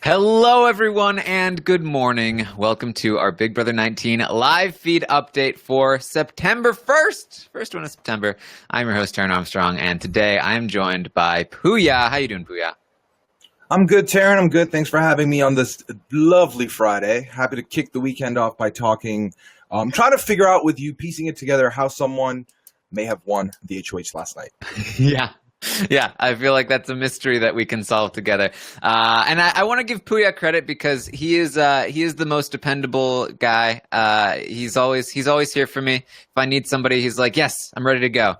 Hello, everyone, and good morning. Welcome to our Big Brother 19 live feed update for September 1st. First one of September. I'm your host, Taran Armstrong, and today I am joined by Pooya. How you doing, Pooya? I'm good, Taran. I'm good. Thanks for having me on this lovely Friday. Happy to kick the weekend off by talking. Trying to figure out with you, piecing it together, how someone may have won the HOH last night. Yeah, I feel like that's a mystery that we can solve together. And I want to give Pooya credit because he is the most dependable guy. He's always here for me. If I need somebody, he's like, yes, I'm ready to go.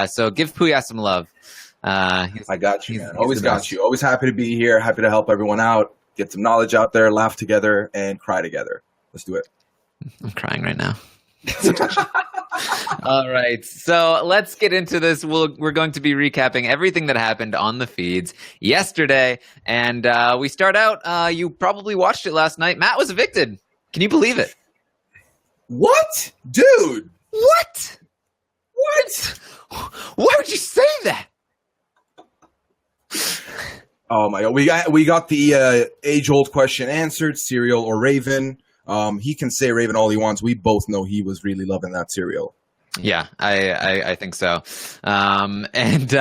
So give Pooya some love. I got you, man. Always got you. Always happy to be here. Happy to help everyone out. Get some knowledge out there, laugh together, and cry together. Let's do it. I'm crying right now. All right, so let's get into this. We're going to be recapping everything that happened on the feeds yesterday. And we start out, you probably watched it last night. Matt was evicted. Can you believe it? What? Dude! What? Why would you say that? Oh my God. We got the age-old question answered, cereal or Raven. He can say Raven all he wants. We both know he was really loving that cereal. Yeah, I think so. And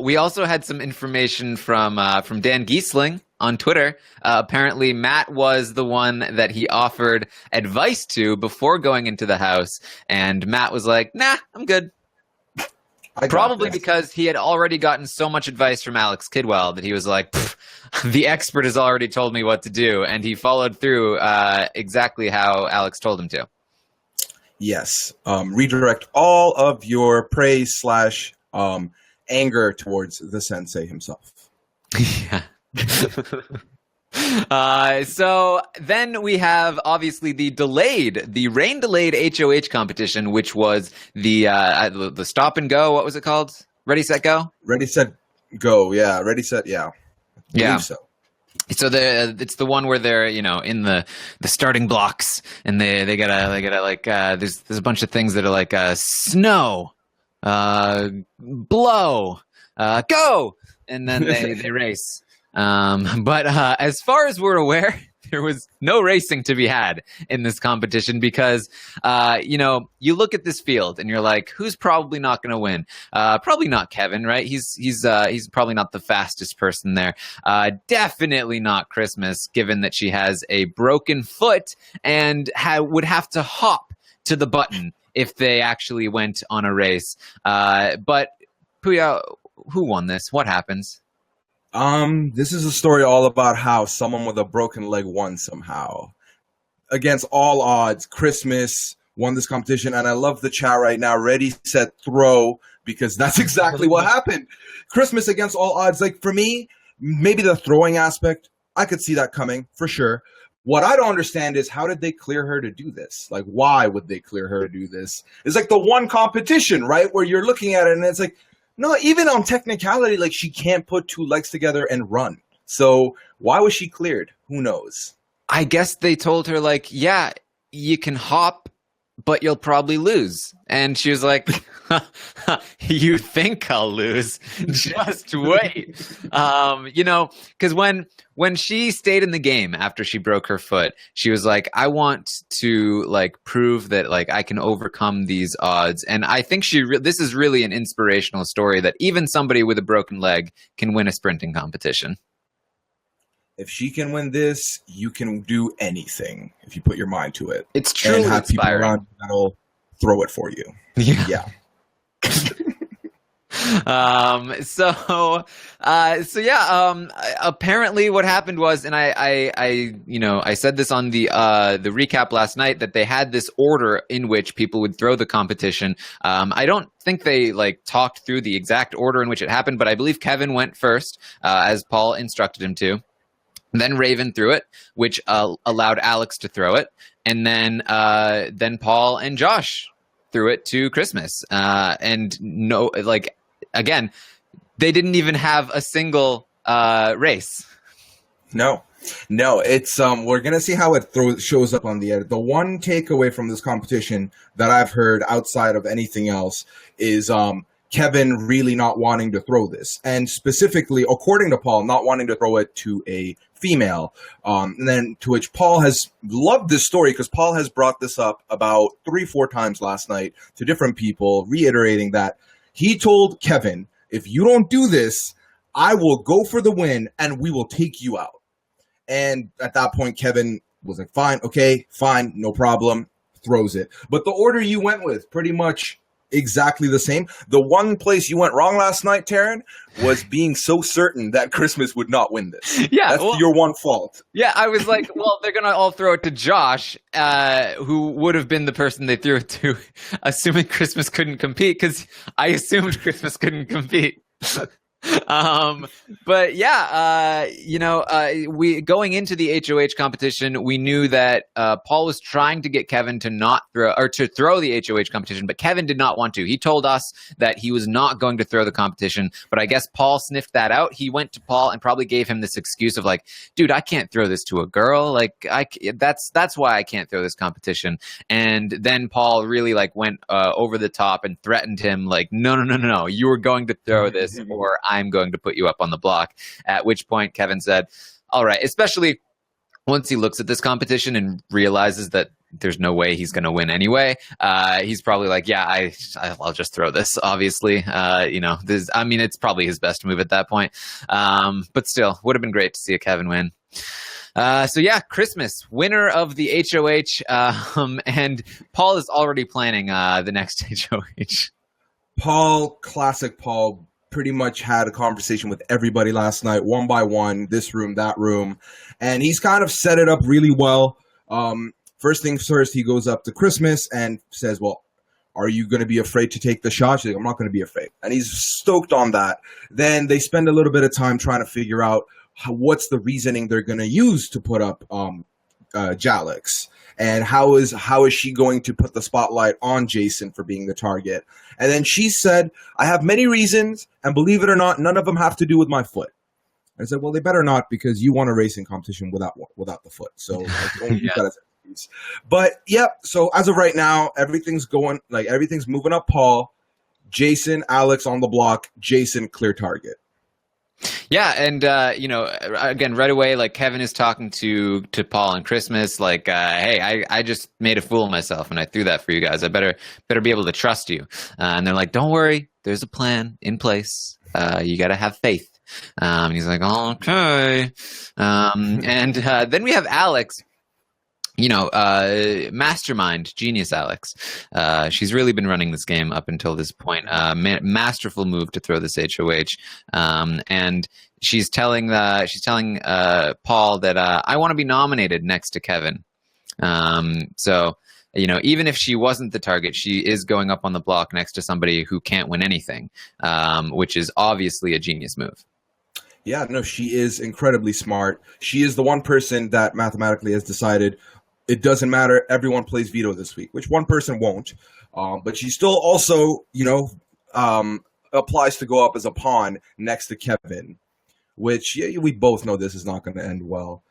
we also had some information from Dan Giesling on Twitter. Apparently, Matt was the one that he offered advice to before going into the house. And Matt was like, nah, I'm good. Probably because he had already gotten so much advice from Alex Kidwell that he was like, the expert has already told me what to do. And he followed through exactly how Alex told him to. Yes. Redirect all of your praise / anger towards the sensei himself. Yeah. So then we have obviously the rain delayed HOH competition, which was the stop and go. What was it called? Ready, set, go. Ready, set, go. Yeah. Ready, set. Yeah. I believe so. So it's the one where they're in the starting blocks and they gotta like there's a bunch of things that are like snow, blow, go, and then they race. But as far as we're aware, there was no racing to be had in this competition because, you look at this field and you're like, who's probably not going to win? Probably not Kevin, right? He's probably not the fastest person there. Definitely not Christmas, given that she has a broken foot and would have to hop to the button if they actually went on a race. But Pooya, who won this? What happens? This is a story all about how someone with a broken leg won somehow. Against all odds, Christmas won this competition, and I love the chat right now. Ready, set, throw, because that's exactly what happened. Christmas against all odds. Like, for me, maybe the throwing aspect, I could see that coming, for sure. What I don't understand is, how did they clear her to do this? Like, why would they clear her to do this? It's like the one competition, right, where you're looking at it, and it's like, no, even on technicality, like, she can't put two legs together and run. So why was she cleared? Who knows? I guess they told her, like, yeah, you can hop, but you'll probably lose. And she was like, you think I'll lose? Just wait. Because when she stayed in the game after she broke her foot, she was like, I want to prove that I can overcome these odds. And I think this is really an inspirational story that even somebody with a broken leg can win a sprinting competition. If she can win this, you can do anything if you put your mind to it. It's truly and have inspiring. People around you that'll throw it for you. Yeah. Apparently what happened was, and I said this on the recap last night, that they had this order in which people would throw the competition. I don't think they talked through the exact order in which it happened, but I believe Kevin went first, as Paul instructed him to. Then Raven threw it, which allowed Alex to throw it, and then Paul and Josh threw it to Christmas. And no, again, they didn't even have a single race. No, it's we're gonna see how it shows up on the edit. The one takeaway from this competition that I've heard outside of anything else is Kevin really not wanting to throw this, and specifically, according to Paul, not wanting to throw it to a female. And then to which Paul has loved this story because Paul has brought this up about 3-4 times last night to different people, reiterating that he told Kevin, if you don't do this, I will go for the win and we will take you out. And at that point, Kevin was like, fine, okay, fine, no problem, throws it. But the order you went with, pretty much exactly the same. The one place you went wrong last night, Taran, was being so certain that Christmas would not win this. Yeah, that's your one fault. Yeah, I was like, well, they're going to all throw it to Josh, who would have been the person they threw it to, assuming Christmas couldn't compete, because I assumed Christmas couldn't compete. But yeah, we going into the HOH competition, we knew that Paul was trying to get Kevin to not throw or to throw the HOH competition, but Kevin did not want to. He told us that he was not going to throw the competition, but I guess Paul sniffed that out. He went to Paul and probably gave him this excuse of like, dude, I can't throw this to a girl. Like that's why I can't throw this competition. And then Paul really like went over the top and threatened him like, no, you are going to throw this or I'm going to put you up on the block. At which point Kevin said, all right, especially once he looks at this competition and realizes that there's no way he's going to win anyway. He's probably like, yeah, I'll just throw this. Obviously, it's probably his best move at that point. But still, would have been great to see a Kevin win. So yeah, Christmas, winner of the HOH, and Paul is already planning the next HOH. Paul, classic Paul, pretty much had a conversation with everybody last night, one by one, this room, that room, and he's kind of set it up really well. First things first, he goes up to Christmas and says, well, are you going to be afraid to take the shot? She's like, I'm not going to be afraid. And he's stoked on that. Then they spend a little bit of time trying to figure out what's the reasoning they're going to use to put up Jalix. And how is she going to put the spotlight on Jason for being the target? And then she said, I have many reasons, and believe it or not, none of them have to do with my foot. I said, well, they better not, because you won a racing competition without the foot. So don't use that as an excuse. But yeah, so as of right now, everything's moving up Paul, Jason, Alex on the block, Jason clear target. Yeah, and again, right away, like Kevin is talking to Paul on Christmas, like, hey, I just made a fool of myself, and I threw that for you guys. I better be able to trust you. And they're like, don't worry, there's a plan in place. You got to have faith. And he's like, okay. And then we have Alex. Mastermind, genius Alex. She's really been running this game up until this point. Masterful move to throw this HOH. And she's telling Paul that I want to be nominated next to Kevin. So even if she wasn't the target, she is going up on the block next to somebody who can't win anything, which is obviously a genius move. Yeah, no, she is incredibly smart. She is the one person that mathematically has decided it doesn't matter. Everyone plays veto this week, which one person won't. But she still also, applies to go up as a pawn next to Kevin, which we both know this is not going to end well.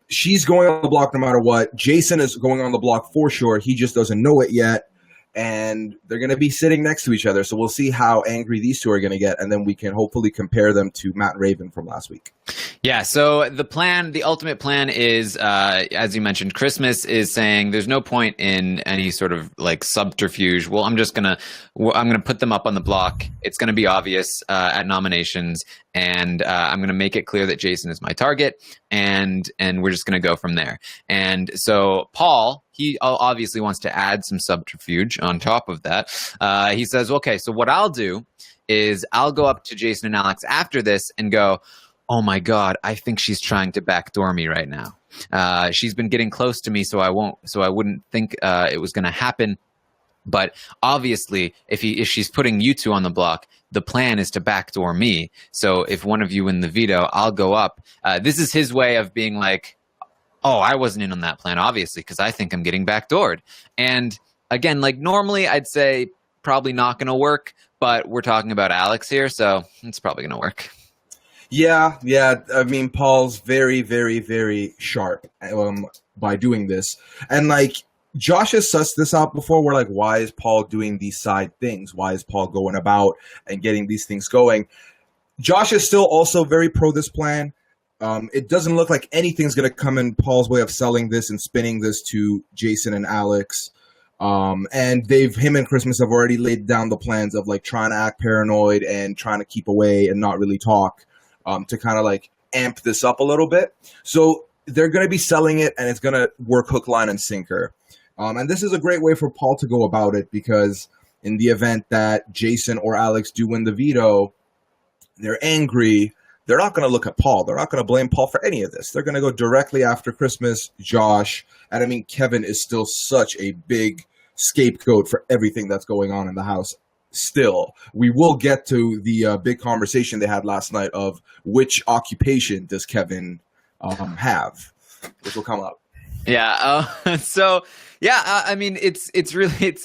She's going on the block no matter what. Jason is going on the block for sure. He just doesn't know it yet. And they're going to be sitting next to each other. So we'll see how angry these two are going to get. And then we can hopefully compare them to Matt and Raven from last week. Yeah, so the ultimate plan is, as you mentioned, Christmas is saying there's no point in any sort of like subterfuge. Well, I'm going to put them up on the block. It's going to be obvious at nominations. And I'm going to make it clear that Jason is my target, and we're just going to go from there. And so Paul, he obviously wants to add some subterfuge on top of that. He says, okay, so what I'll do is I'll go up to Jason and Alex after this and go, oh my God, I think she's trying to backdoor me right now. She's been getting close to me, so I wouldn't think it was going to happen. But obviously, if she's putting you two on the block, the plan is to backdoor me. So if one of you win the veto, I'll go up. This is his way of being like, oh, I wasn't in on that plan, obviously, because I think I'm getting backdoored. And again, like normally I'd say probably not going to work, but we're talking about Alex here, so it's probably going to work. Yeah. I mean, Paul's very, very, very sharp by doing this. And like, Josh has sussed this out before. We're like, why is Paul doing these side things? Why is Paul going about and getting these things going? Josh is still also very pro this plan. It doesn't look like anything's going to come in Paul's way of selling this and spinning this to Jason and Alex. And him and Christmas have already laid down the plans of like trying to act paranoid and trying to keep away and not really talk, to kind of like amp this up a little bit. So they're going to be selling it, and it's going to work hook, line, and sinker. And this is a great way for Paul to go about it, because in the event that Jason or Alex do win the veto, they're angry. They're not going to look at Paul. They're not going to blame Paul for any of this. They're going to go directly after Christmas, Josh. And I mean, Kevin is still such a big scapegoat for everything that's going on in the house. Still, we will get to the big conversation they had last night of which occupation does Kevin have, which will come up. Yeah. I mean, it's really,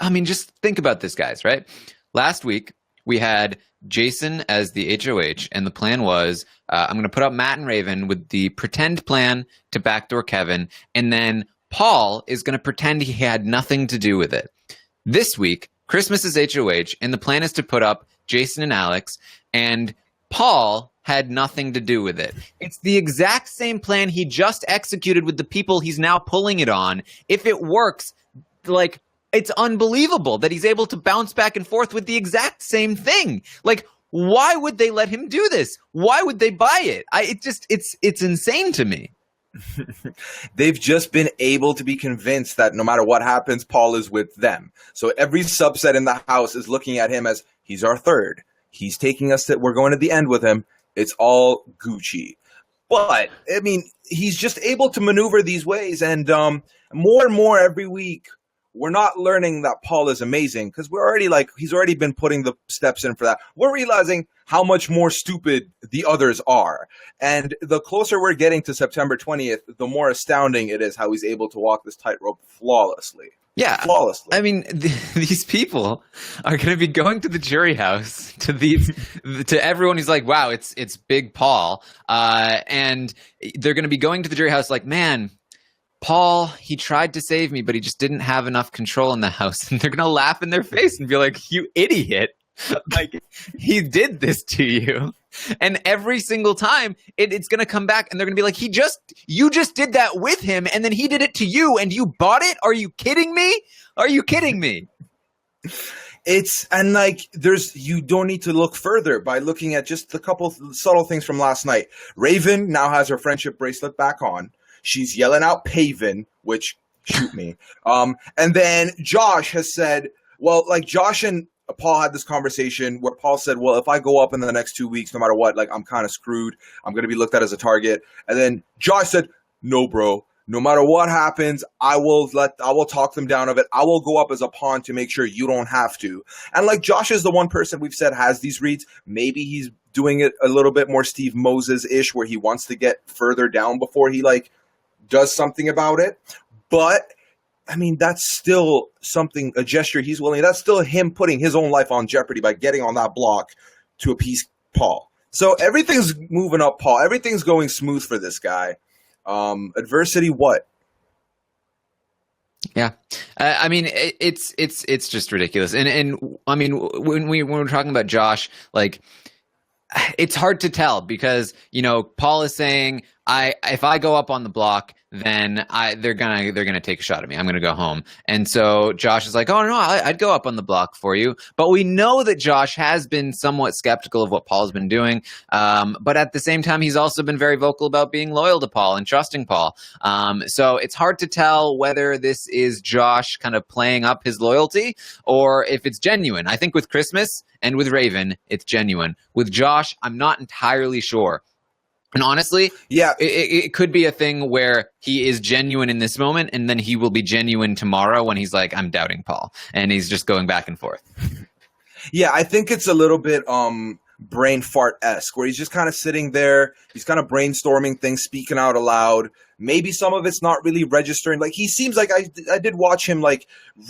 I mean, just think about this, guys, right? Last week we had Jason as the HOH, and the plan was I'm going to put up Matt and Raven with the pretend plan to backdoor Kevin, and then Paul is going to pretend he had nothing to do with it. This week, Christmas is HOH, and the plan is to put up Jason and Alex, and Paul had nothing to do with it. It's the exact same plan he just executed with the people he's now pulling it on. If it works, like, it's unbelievable that he's able to bounce back and forth with the exact same thing. Like, why would they let him do this? Why would they buy it? It's insane to me. They've just been able to be convinced that no matter what happens, Paul is with them. So every subset in the house is looking at him as he's our third. He's taking us we're going to the end with him. It's all Gucci. But, I mean, he's just able to maneuver these ways. And more and more every week, we're not learning that Paul is amazing, because we're already he's already been putting the steps in for that. We're realizing how much more stupid the others are. And the closer we're getting to September 20th, the more astounding it is how he's able to walk this tightrope flawlessly. Yeah, flawlessly. I mean, these people are going to be going to the jury house to everyone who's like, wow, it's Big Paul. And they're going to be going to the jury house like, man, Paul, he tried to save me, but he just didn't have enough control in the house. And they're going to laugh in their face and be like, you idiot. Like, he did this to you. And every single time it's going to come back, and they're going to be like, you just did that with him, and then he did it to you, and you bought it? Are you kidding me? Are you kidding me? You don't need to look further by looking at just a couple subtle things from last night. Raven now has her friendship bracelet back on. She's yelling out Paven, which, shoot me. And then Josh has said, well, like, Josh and Paul had this conversation where Paul said, well, if I go up in the next 2 weeks, no matter what, like, I'm kind of screwed. I'm going to be looked at as a target. And then Josh said, no, bro, no matter what happens, I will talk them down of it. I will go up as a pawn to make sure you don't have to. And like, Josh is the one person we've said has these reads. Maybe he's doing it a little bit more Steve Moses-ish, where he wants to get further down before he does something about it. But I mean, that's still a gesture he's willing. That's still him putting his own life on jeopardy by getting on that block to appease Paul. So everything's moving up Paul. Everything's going smooth for this guy. Adversity, what? Yeah. I mean, it's just ridiculous. And I mean, when we're talking about Josh, like, it's hard to tell because, Paul is saying, if I go up on the block, then they're gonna take a shot at me. I'm gonna go home. And so Josh is like, oh no, I'd go up on the block for you. But we know that Josh has been somewhat skeptical of what Paul's been doing. But at the same time, he's also been very vocal about being loyal to Paul and trusting Paul. So it's hard to tell whether this is Josh kind of playing up his loyalty or if it's genuine. I think with Christmas and with Raven, it's genuine. With Josh, I'm not entirely sure. And honestly, yeah, it could be a thing where he is genuine in this moment, and then he will be genuine tomorrow when he's like, I'm doubting Paul, and he's just going back and forth. Yeah, I think it's a little bit brain fart-esque, where he's just kind of sitting there, he's kind of brainstorming things, speaking out aloud. Maybe some of it's not really registering. Like, he seems like I did watch him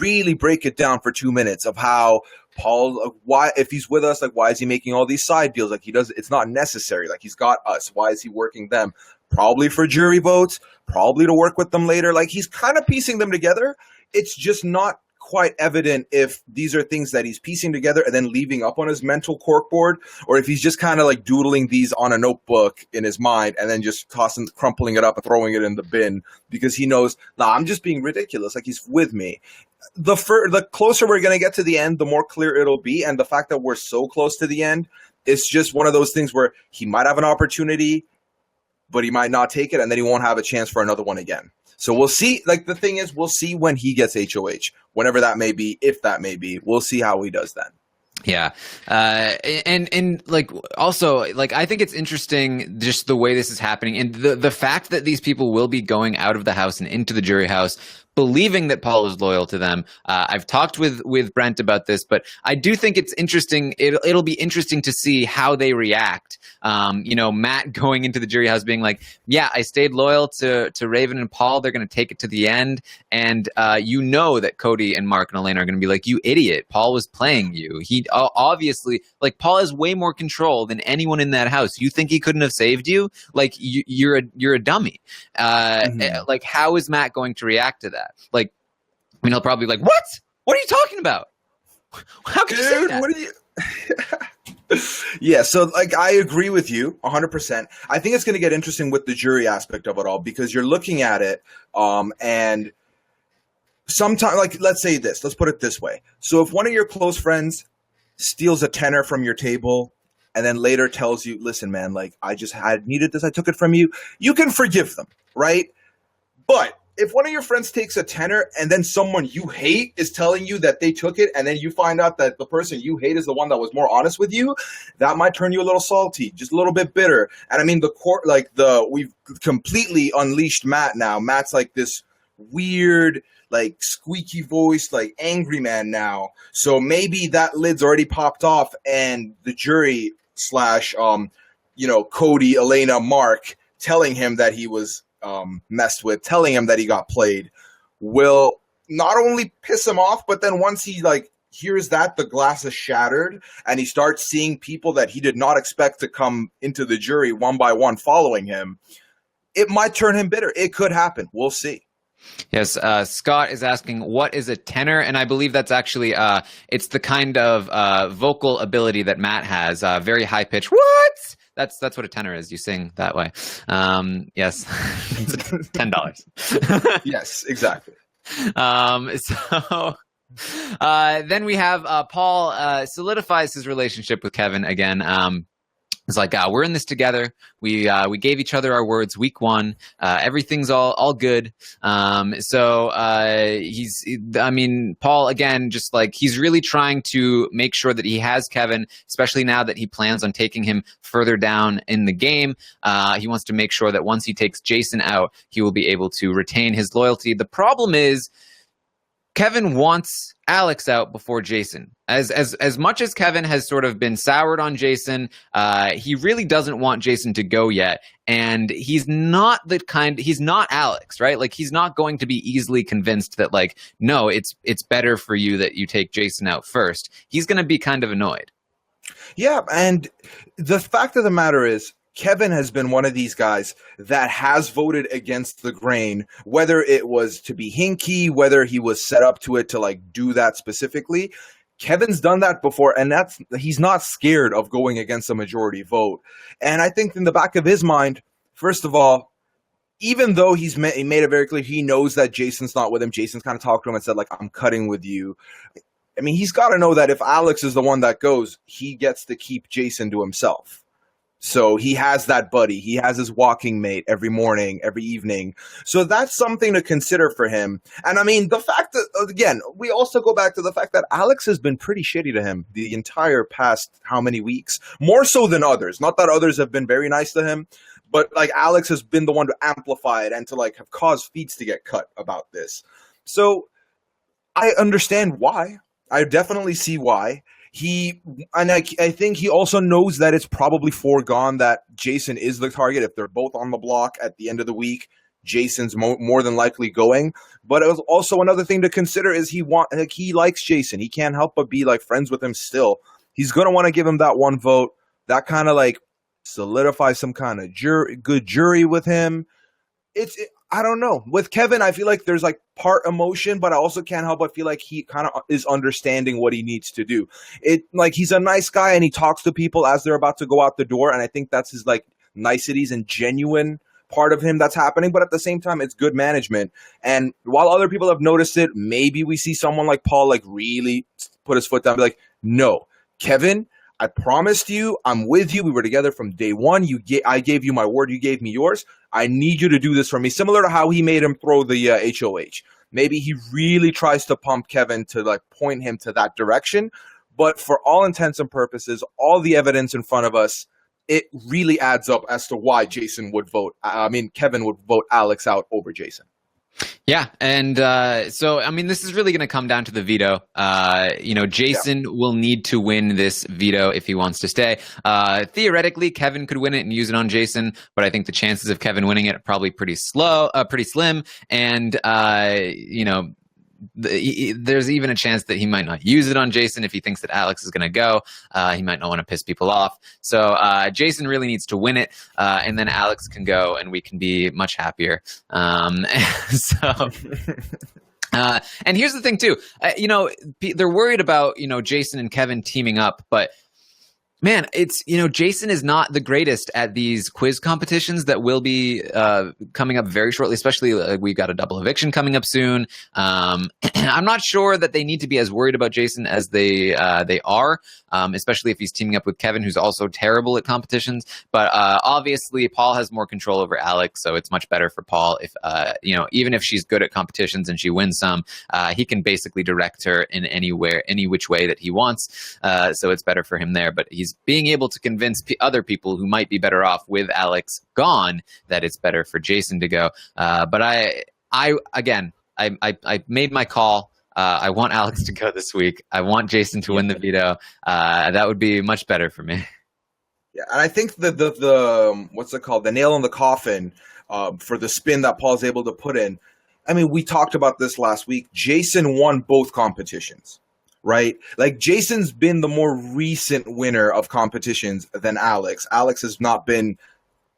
really break it down for 2 minutes of how Paul, why, if he's with us, why is he making all these side deals? It's not necessary. He's got us. Why is he working them? Probably for jury votes, probably to work with them later. He's kind of piecing them together. It's just not quite evident if these are things that he's piecing together and then leaving up on his mental corkboard, or if he's just kind of like doodling these on a notebook in his mind and then just crumpling it up and throwing it in the bin because he knows, nah, I'm just being ridiculous. Like, he's with me. The closer we're going to get to the end, the more clear it'll be. And the fact that we're so close to the end, it's just one of those things where he might have an opportunity, but he might not take it, and then he won't have a chance for another one again. So we'll see. Like, the thing is, we'll see when he gets HOH, whenever that may be, if that may be. We'll see how he does then. Yeah. And like, also, like, I think it's interesting just the way this is happening, and the fact that these people will be going out of the house and into the jury house believing that Paul is loyal to them. I've talked with Brent about this, but I do think it's interesting. It'll be interesting to see how they react. Matt going into the jury house being like, yeah, I stayed loyal to Raven and Paul. They're going to take it to the end. And that Cody and Mark and Elena are going to be like, you idiot. Paul was playing you. He obviously, like, Paul has way more control than anyone in that house. You think he couldn't have saved you? Like, you're a dummy. Like, how is Matt going to react to that? Like, I mean, he'll probably be like, what? What are you talking about? How can you say that? What are you... Yeah, so, like, I agree with you 100%. I think it's going to get interesting with the jury aspect of it all, because you're looking at it, and sometimes, like, let's say this. Let's put it this way. So if one of your close friends steals a tenor from your table and then later tells you, listen, man, like, I needed this, I took it from you, you can forgive them, right? But if one of your friends takes a tenor and then someone you hate is telling you that they took it, and then you find out that the person you hate is the one that was more honest with you, that might turn you a little salty, just a little bit bitter. And I mean, we've completely unleashed Matt now. Matt's like this weird, like, squeaky voice, like, angry man now. So maybe that lid's already popped off, and the jury / Cody, Elena, Mark telling him that he was messed with, telling him that he got played, will not only piss him off, but then once he, like, hears that, the glass is shattered, and he starts seeing people that he did not expect to come into the jury one by one following him, it might turn him bitter. It could happen. We'll see. Yes, Scott is asking, what is a tenor? And I believe that's actually, it's the kind of vocal ability that Matt has, very high pitch. What? That's what a tenor is. You sing that way. Yes, $10. Yes, exactly. Then we have Paul solidifies his relationship with Kevin again. It's like, we're in this together. We gave each other our words week 1. Everything's all good. Paul, again, just like, he's really trying to make sure that he has Kevin, especially now that he plans on taking him further down in the game. He wants to make sure that once he takes Jason out, he will be able to retain his loyalty. The problem is, Kevin wants Alex out before Jason. As much as Kevin has sort of been soured on Jason, he really doesn't want Jason to go yet. And he's not Alex, right? Like, he's not going to be easily convinced that, like, no, it's better for you that you take Jason out first. He's going to be kind of annoyed. Yeah, and the fact of the matter is, Kevin has been one of these guys that has voted against the grain, whether it was to be hinky, whether he was set up to it to, like, do that specifically. Kevin's done that before, and he's not scared of going against a majority vote. And I think in the back of his mind, first of all, even though he made it very clear he knows that Jason's not with him, Jason's kind of talked to him and said, like, I'm cutting with you. I mean, he's got to know that if Alex is the one that goes, he gets to keep Jason to himself. So he has that buddy. He has his walking mate every morning, every evening. So that's something to consider for him. And I mean, the fact that, again, we also go back to the fact that Alex has been pretty shitty to him the entire past how many weeks? More so than others. Not that others have been very nice to him, but, like, Alex has been the one to amplify it and to, like, have caused feeds to get cut about this. So I understand why. I definitely see why. I think he also knows that it's probably foregone that Jason is the target. If they're both on the block at the end of the week, Jason's more than likely going. But it was also another thing to consider is he likes Jason. He can't help but be, like, friends with him still. He's going to want to give him that one vote. That kind of, like, solidifies some kind of good jury with him. I don't know. With Kevin, I feel like there's like part emotion, but I also can't help but feel like he kind of is understanding what he needs to do. It like he's a nice guy and he talks to people as they're about to go out the door, and I think that's his like niceties and genuine part of him that's happening. But at the same time, it's good management. And while other people have noticed it, maybe we see someone like Paul like really put his foot down, and be like, no, Kevin, I promised you, I'm with you. We were together from day one. I gave you my word. You gave me yours. I need you to do this for me. Similar to how he made him throw the HOH. Maybe he really tries to pump Kevin to like point him to that direction. But for all intents and purposes, all the evidence in front of us, it really adds up as to why Kevin would vote Alex out over Jason. Yeah, and so I mean, this is really going to come down to the veto. Jason will need to win this veto if he wants to stay. Theoretically, Kevin could win it and use it on Jason, but I think the chances of Kevin winning it are probably pretty slim. And there's even a chance that he might not use it on Jason if he thinks that Alex is going to go. He might not want to piss people off. So Jason really needs to win it, and then Alex can go, and we can be much happier. And here's the thing too. They're worried about Jason and Kevin teaming up, but man, it's Jason is not the greatest at these quiz competitions that will be coming up very shortly. Especially we've got a double eviction coming up soon. I'm not sure that they need to be as worried about Jason as they are, especially if he's teaming up with Kevin, who's also terrible at competitions. But obviously, Paul has more control over Alex, so it's much better for Paul if even if she's good at competitions and she wins some, he can basically direct her in any which way that he wants. So it's better for him there. But he's being able to convince other people who might be better off with Alex gone that it's better for Jason to go. But I made my call. I want Alex to go this week. I want Jason to win the veto. That would be much better for me. Yeah, and I think the what's it called? The nail in the coffin for the spin that Paul's able to put in. I mean, we talked about this last week. Jason won both competitions. Right? Like Jason's been the more recent winner of competitions than Alex. Alex has not been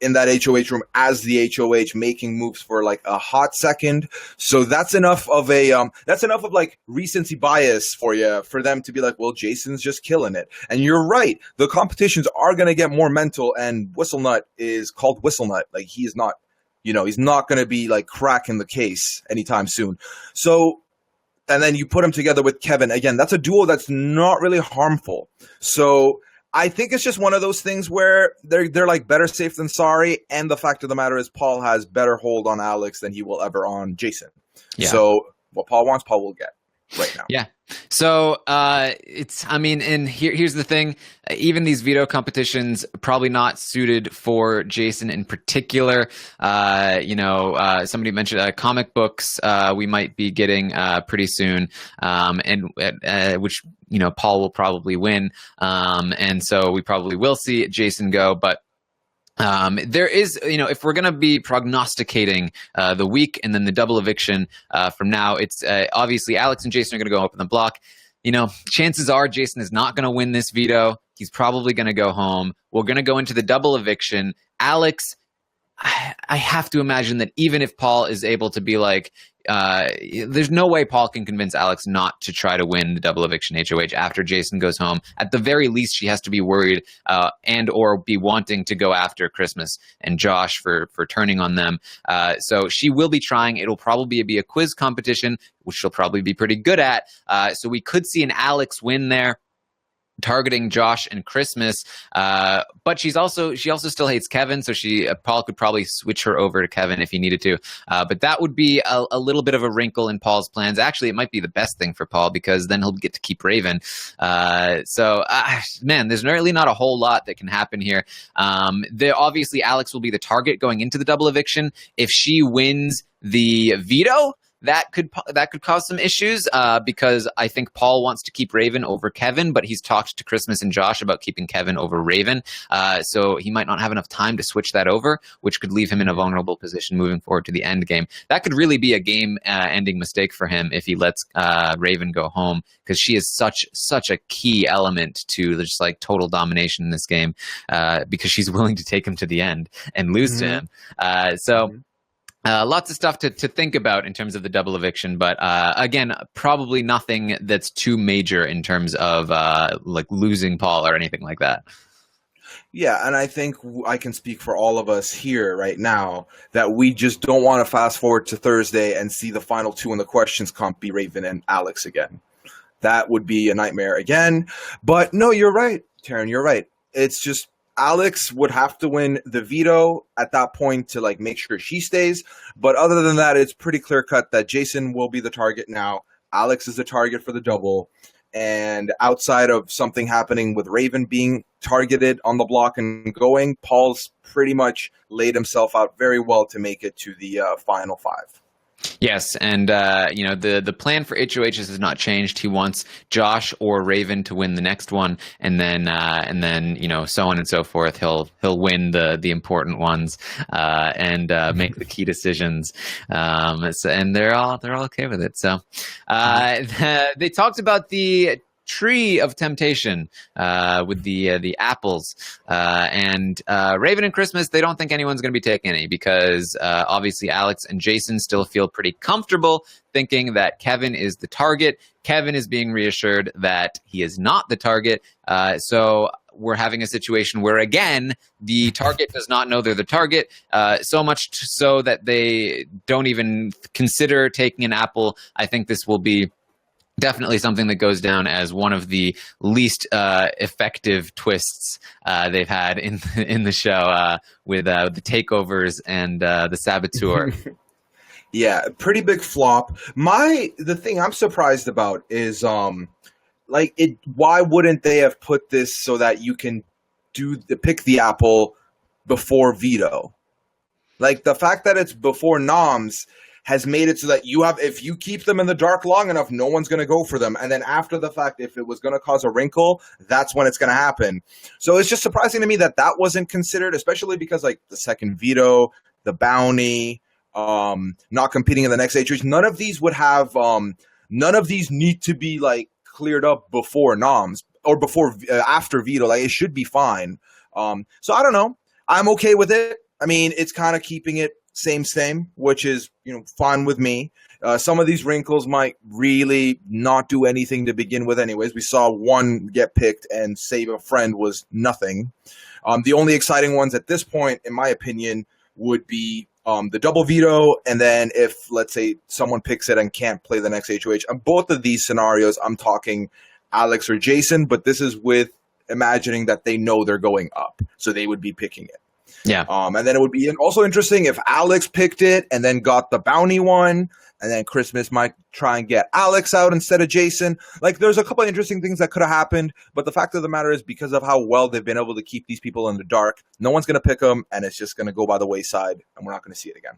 in that HOH room as the HOH making moves for like a hot second. So that's enough of like recency bias for them to be like, well, Jason's just killing it. And you're right. The competitions are going to get more mental, and Whistlenut is called Whistlenut. Like he's not going to be like cracking the case anytime soon. So, and then you put them together with Kevin. Again, that's a duo that's not really harmful. So I think it's just one of those things where they're like better safe than sorry. And the fact of the matter is Paul has better hold on Alex than he will ever on Jason. Yeah. So what Paul wants, Paul will get right now. Yeah. So here's the thing. Even these veto competitions probably not suited for Jason in particular. Somebody mentioned comic books we might be getting pretty soon, which Paul will probably win. And so we probably will see Jason go, but there is, if we're going to be prognosticating the week and then the double eviction from now, it's obviously Alex and Jason are going to go open the block. Chances are Jason is not going to win this veto. He's probably going to go home. We're going to go into the double eviction. Alex, I have to imagine that even if Paul is able to be like, there's no way Paul can convince Alex not to try to win the double eviction HOH after Jason goes home. At the very least, she has to be worried and or be wanting to go after Christmas and Josh for turning on them. So she will be trying. It'll probably be a quiz competition, which she'll probably be pretty good at. So we could see an Alex win there, targeting Josh and Christmas, but she also still hates Kevin, so Paul could probably switch her over to Kevin if he needed to, but that would be a little bit of a wrinkle in Paul's plans. Actually, it might be the best thing for Paul because then he'll get to keep Raven. There's really not a whole lot that can happen here. Obviously Alex will be the target going into the double eviction. If she wins the veto, that could cause some issues because I think Paul wants to keep Raven over Kevin, but he's talked to Christmas and Josh about keeping Kevin over Raven. So he might not have enough time to switch that over, which could leave him in a vulnerable position moving forward to the end game. That could really be a game-ending mistake for him if he lets Raven go home, because she is such a key element to just like total domination in this game because she's willing to take him to the end and lose to him. Lots of stuff to think about in terms of the double eviction, but again, probably nothing that's too major in terms of like losing Paul or anything like that. Yeah, and I think I can speak for all of us here right now that we just don't want to fast forward to Thursday and see the final two in the questions comp be Raven and Alex again. That would be a nightmare again. But no, you're right, Taran, you're right. It's just Alex would have to win the veto at that point to like make sure she stays. But other than that, it's pretty clear cut that Jason will be the target now. Alex is the target for the double. And outside of something happening with Raven being targeted on the block and going, Paul's pretty much laid himself out very well to make it to the final five. Yes, and the plan for HOHs has not changed. He wants Josh or Raven to win the next one, and then so on and so forth. He'll win the important ones and make the key decisions. And they're all okay with it. So they talked about the tree of temptation with the apples and Raven and Christmas. They don't think anyone's going to be taking any because obviously Alex and Jason still feel pretty comfortable thinking that Kevin is the target. Kevin is being reassured that he is not the target. So we're having a situation where, again, the target does not know they're the target, so much so that they don't even consider taking an apple. I think this will be definitely something that goes down as one of the least effective twists they've had in the show with the takeovers and the saboteur. Yeah, pretty big flop. The thing I'm surprised about is why wouldn't they have put this so that you can pick the apple before veto? Like the fact that it's before noms has made it so that if you keep them in the dark long enough, no one's going to go for them. And then after the fact, if it was going to cause a wrinkle, that's when it's going to happen. So it's just surprising to me that wasn't considered, especially because like the second veto, the bounty, not competing in the next HH, none of these would have, none of these need to be like cleared up before noms or after veto. Like it should be fine. So I don't know. I'm okay with it. I mean, it's kind of keeping it same, which is, fine with me. Some of these wrinkles might really not do anything to begin with anyways. We saw one get picked and save a friend was nothing. The only exciting ones at this point, in my opinion, would be the double veto, and then if, let's say, someone picks it and can't play the next HOH. On both of these scenarios, I'm talking Alex or Jason, but this is with imagining that they know they're going up, so they would be picking it. Yeah. And then it would be also interesting if Alex picked it and then got the bounty one, and then Christmas might try and get Alex out instead of Jason. Like, there's a couple of interesting things that could have happened, but the fact of the matter is because of how well they've been able to keep these people in the dark, no one's going to pick them, and it's just going to go by the wayside, and we're not going to see it again.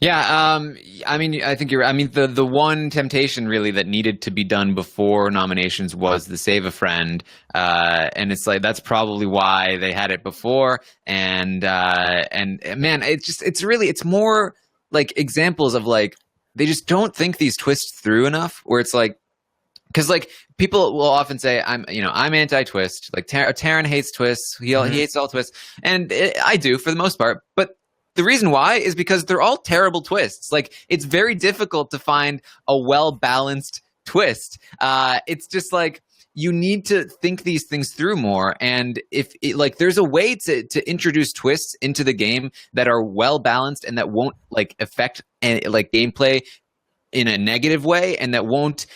Yeah, I mean, I think the one temptation really that needed to be done before nominations was the save a friend, and it's like that's probably why they had it before. And man, it's more like examples of like they just don't think these twists through enough. Where it's like, because like people will often say I'm anti-twist. Like Taran hates twists. He hates all twists, and I do for the most part, but. The reason why is because they're all terrible twists. Like, it's very difficult to find a well-balanced twist. It's just like you need to think these things through more. And there's a way to introduce twists into the game that are well-balanced and that won't like affect gameplay in a negative way, and that won't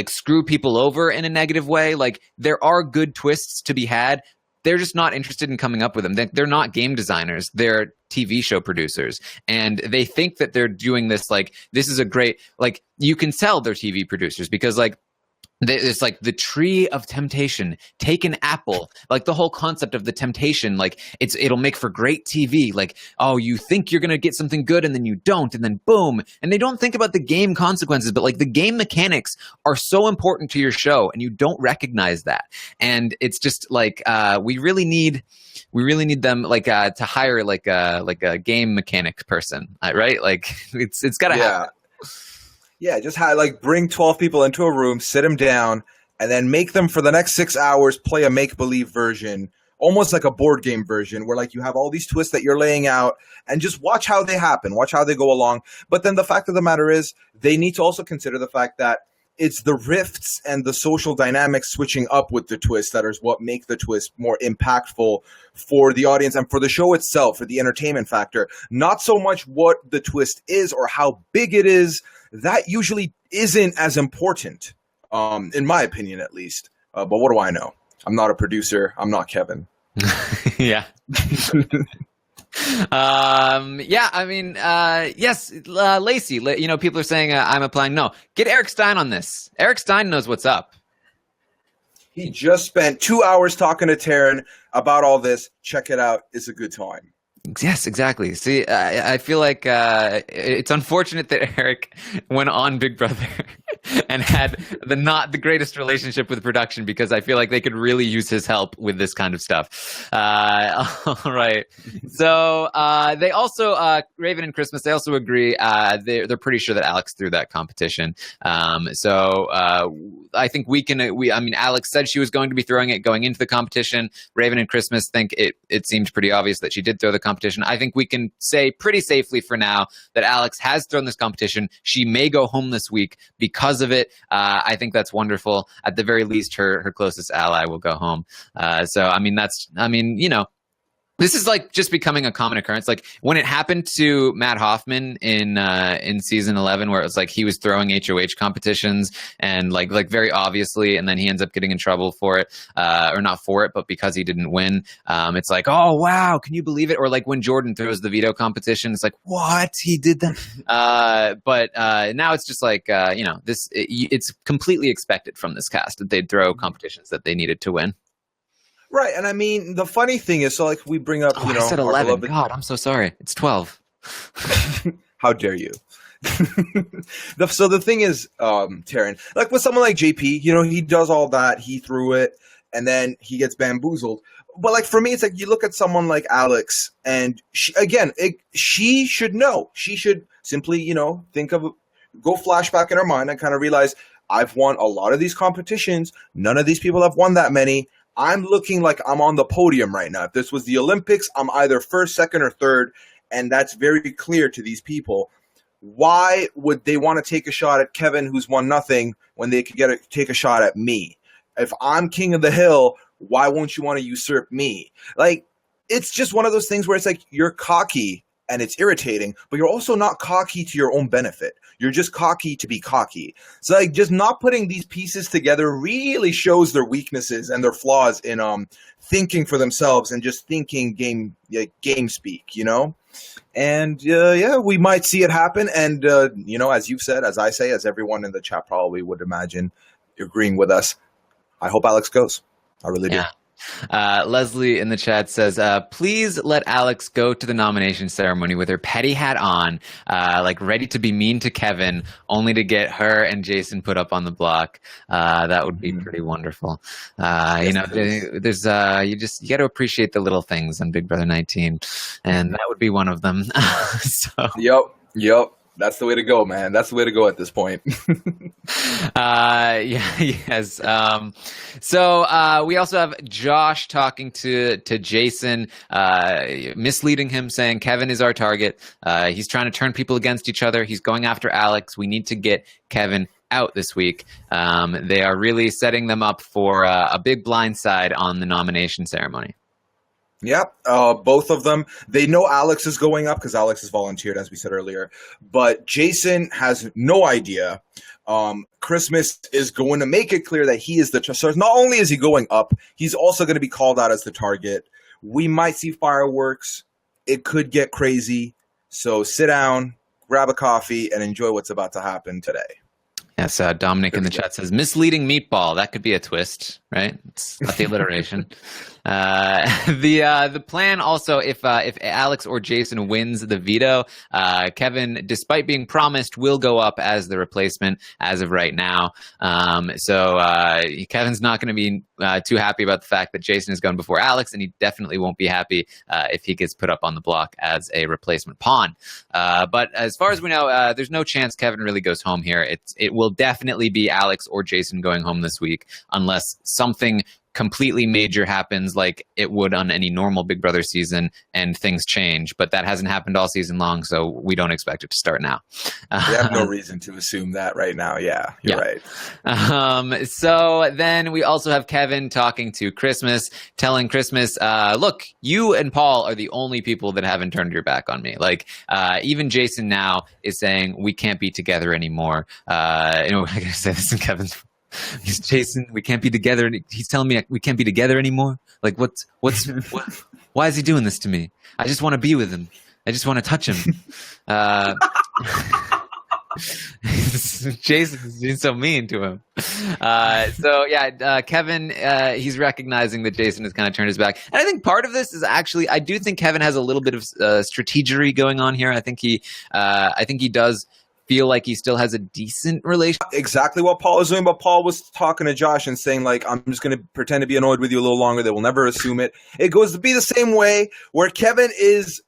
screw people over in a negative way. Like, there are good twists to be had. They're just not interested in coming up with them. They're not game designers. They're TV show producers. And they think that they're doing this, like, this is a great, like, you can tell they're TV producers because, like, it's like the tree of temptation. Take an apple. Like the whole concept of the temptation, like it'll make for great TV. Like, oh, you think you're going to get something good and then you don't, and then boom. And they don't think about the game consequences, but like the game mechanics are so important to your show and you don't recognize that. And it's just like, we really need them like to hire like a game mechanic person, right? Like it's got to happen. Yeah, just bring 12 people into a room, sit them down, and then make them for the next 6 hours play a make-believe version almost like a board game version where like you have all these twists that you're laying out and just watch how they happen, watch how they go along. But then the fact of the matter is they need to also consider the fact that it's the rifts and the social dynamics switching up with the twist that is what make the twist more impactful for the audience and for the show itself, for the entertainment factor. Not so much what the twist is or how big it is. That usually isn't as important, in my opinion, at least. But what do I know? I'm not a producer. I'm not Kevin. Yeah. Yeah, I mean, yes, Lacey, people are saying I'm applying. No, get Eric Stein on this. Eric Stein knows what's up. He just spent 2 hours talking to Taran about all this. Check it out. It's a good time. Yes, exactly. See, I feel like it's unfortunate that Eric went on Big Brother and had not the greatest relationship with production, because I feel like they could really use his help with this kind of stuff. All right. So they also, Raven and Christmas, they also agree. They're pretty sure that Alex threw that competition. So I think Alex said she was going to be throwing it going into the competition. Raven and Christmas think it seemed pretty obvious that she did throw the competition. I think we can say pretty safely for now that Alex has thrown this competition. She may go home this week because of it. I think that's wonderful. At the very least, her closest ally will go home. This is like just becoming a common occurrence. Like when it happened to Matt Hoffman in season 11, where it was like he was throwing HOH competitions and like very obviously, and then he ends up getting in trouble for it, or not for it, but because he didn't win. It's like, oh wow, can you believe it? Or like when Jordan throws the veto competition, it's like, what, he did that? But now it's just like it's completely expected from this cast that they'd throw competitions that they needed to win. Right, and I mean, the funny thing is, so like we bring up, I said 11. God, I'm so sorry. It's 12. How dare you? So the thing is, Taran, like with someone like JP, he does all that, he threw it, and then he gets bamboozled. But like for me, it's like you look at someone like Alex, and she should know. She should simply, go flashback in her mind and kind of realize, I've won a lot of these competitions. None of these people have won that many. I'm looking like I'm on the podium right now. If this was the Olympics, I'm either first, second, or third, and that's very clear to these people. Why would they want to take a shot at Kevin, who's won nothing, when they could take a shot at me? If I'm king of the hill, why won't you want to usurp me? Like, it's just one of those things where it's like you're cocky and it's irritating, but you're also not cocky to your own benefit. You're just cocky to be cocky. So like just not putting these pieces together really shows their weaknesses and their flaws in thinking for themselves and just thinking game speak, And we might see it happen. And as you've said, as I say, as everyone in the chat probably would imagine, agreeing with us, I hope Alex goes. I really do. Leslie in the chat says, please let Alex go to the nomination ceremony with her petty hat on, ready to be mean to Kevin, only to get her and Jason put up on the block. That would be pretty wonderful. You got to appreciate the little things on Big Brother 19, and that would be one of them. Yep. That's the way to go, man. That's the way to go at this point. Yes. So we also have Josh talking to Jason, misleading him, saying Kevin is our target. He's trying to turn people against each other. He's going after Alex. We need to get Kevin out this week. They are really setting them up for a big blindside on the nomination ceremony. Yep, both of them. They know Alex is going up because Alex has volunteered, as we said earlier. But Jason has no idea. Christmas is going to make it clear that he is the so not only is he going up, he's also going to be called out as the target. We might see fireworks. It could get crazy. So sit down, grab a coffee, and enjoy what's about to happen today. Yes, Dominic in the chat says, misleading meatball. That could be a twist, right? It's not the alliteration. The plan also, if Alex or Jason wins the veto, Kevin, despite being promised, will go up as the replacement as of right now. So Kevin's not going to be too happy about the fact that Jason is going before Alex, and he definitely won't be happy if he gets put up on the block as a replacement pawn. But as far as we know, there's no chance Kevin really goes home here. It will definitely be Alex or Jason going home this week, unless something completely major happens like it would on any normal Big Brother season and things change. But that hasn't happened all season long, so we don't expect it to start now. We have no reason to assume that right now. Yeah, you're right. So then we also have Kevin talking to Christmas, telling Christmas, look, you and Paul are the only people that haven't turned your back on me. Like, even Jason now is saying we can't be together anymore. I gotta say this in Kevin's. He's Jason. We can't be together. He's telling me we can't be together anymore. Like, what? Why is he doing this to me? I just want to be with him. I just want to touch him. Jason is being so mean to him. Kevin, he's recognizing that Jason has kind of turned his back. And I think part of this is actually, I do think Kevin has a little bit of strategery going on here. I think he does feel like he still has a decent relationship. Exactly what Paul is doing, but Paul was talking to Josh and saying, like, I'm just going to pretend to be annoyed with you a little longer. They will never assume it. It goes to be the same way where Kevin is,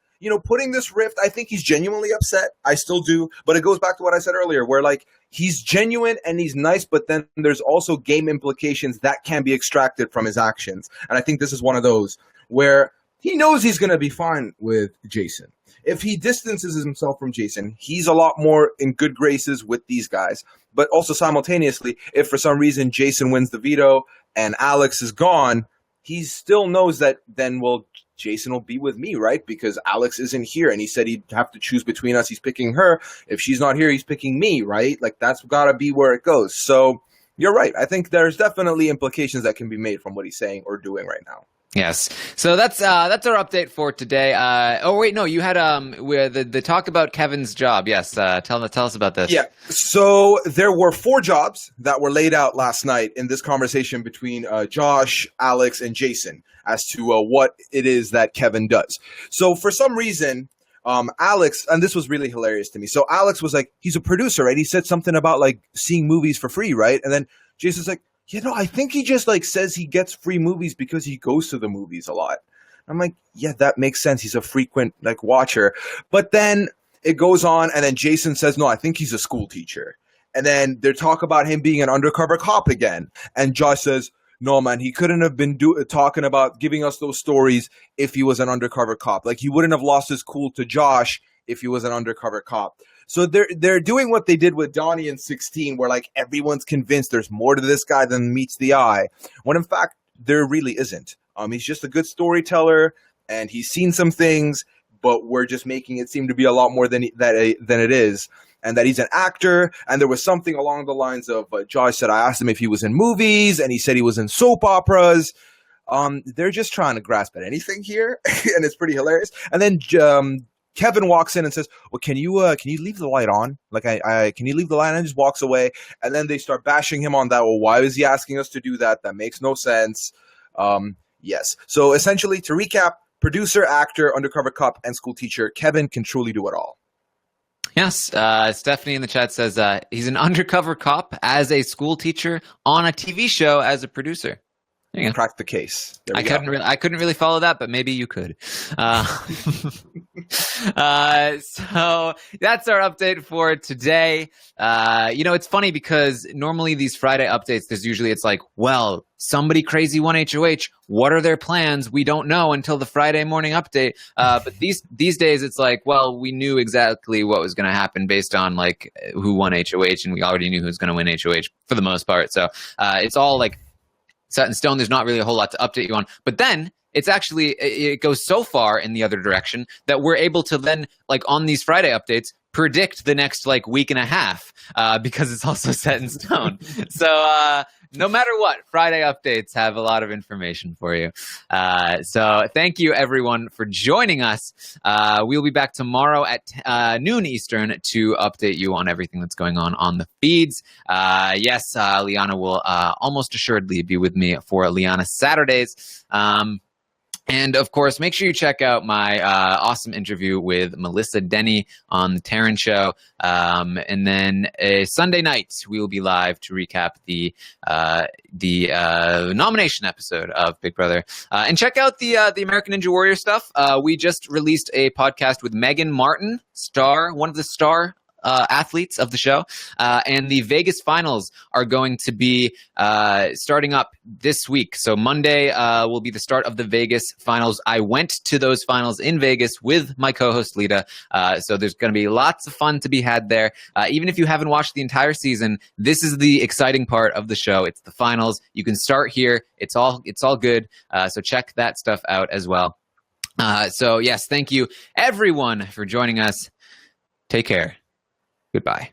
putting this rift. I think he's genuinely upset. I still do. But it goes back to what I said earlier, where, like, he's genuine and he's nice, but then there's also game implications that can be extracted from his actions. And I think this is one of those where he knows he's going to be fine with Jason. If he distances himself from Jason, he's a lot more in good graces with these guys. But also simultaneously, if for some reason Jason wins the veto and Alex is gone, he still knows that then, well, Jason will be with me, right? Because Alex isn't here, and he said he'd have to choose between us. He's picking her. If she's not here, he's picking me, right? Like, that's got to be where it goes. So you're right. I think there's definitely implications that can be made from what he's saying or doing right now. Yes. So that's our update for today. You had the talk about Kevin's job. Yes. Tell us about this. Yeah. So there were 4 jobs that were laid out last night in this conversation between Josh, Alex, and Jason as to what it is that Kevin does. So for some reason, Alex, and this was really hilarious to me. So Alex was like, he's a producer, right? He said something about like seeing movies for free, right? And then Jason's like, I think he just like says he gets free movies because he goes to the movies a lot. I'm like, yeah, that makes sense. He's a frequent like watcher. But then it goes on, and then Jason says, no, I think he's a school teacher. And then they talk about him being an undercover cop again. And Josh says, no, man, he couldn't have been talking about giving us those stories if he was an undercover cop. Like, he wouldn't have lost his cool to Josh if he was an undercover cop. So they're doing what they did with Donnie in 16, where like everyone's convinced there's more to this guy than meets the eye, when in fact there really isn't. He's just a good storyteller, and he's seen some things, but we're just making it seem to be a lot more than it is, and that he's an actor. And there was something along the lines of Josh said, I asked him if he was in movies, and he said he was in soap operas. They're just trying to grasp at anything here, and it's pretty hilarious. And then Kevin walks in and says, well, can you leave the light on? Like, can you leave the light on? And just walks away. And then they start bashing him on that. Well, why is he asking us to do that? That makes no sense. Yes. So essentially, to recap, producer, actor, undercover cop, and school teacher, Kevin can truly do it all. Yes. Stephanie in the chat says he's an undercover cop as a school teacher on a TV show as a producer. Crack the case. I couldn't really follow that, but maybe you could. So that's our update for today. It's funny because normally these Friday updates, it's like, well, somebody crazy won HOH. What are their plans? We don't know until the Friday morning update. But these days it's like, well, we knew exactly what was going to happen based on like who won HOH, and we already knew who was going to win HOH for the most part. So it's all like set in stone. There's not really a whole lot to update you on. But then it goes so far in the other direction that we're able to then, like, on these Friday updates, predict the next like week and a half because it's also set in stone. So no matter what, Friday updates have a lot of information for you. So thank you everyone for joining us. We'll be back tomorrow at noon Eastern to update you on everything that's going on the feeds. Yes, Liana will almost assuredly be with me for Liana Saturdays. And of course, make sure you check out my awesome interview with Melissa Denny on the Taran show. And then Sunday night, we will be live to recap the nomination episode of Big Brother. And check out the American Ninja Warrior stuff. We just released a podcast with Megan Martin, one of the star athletes of the show. And the Vegas finals are going to be starting up this week. So Monday will be the start of the Vegas finals. I went to those finals in Vegas with my co-host Lita. So there's going to be lots of fun to be had there. Even if you haven't watched the entire season, this is the exciting part of the show. It's the finals. You can start here. It's all good. So check that stuff out as well. So yes, thank you everyone for joining us. Take care. Goodbye.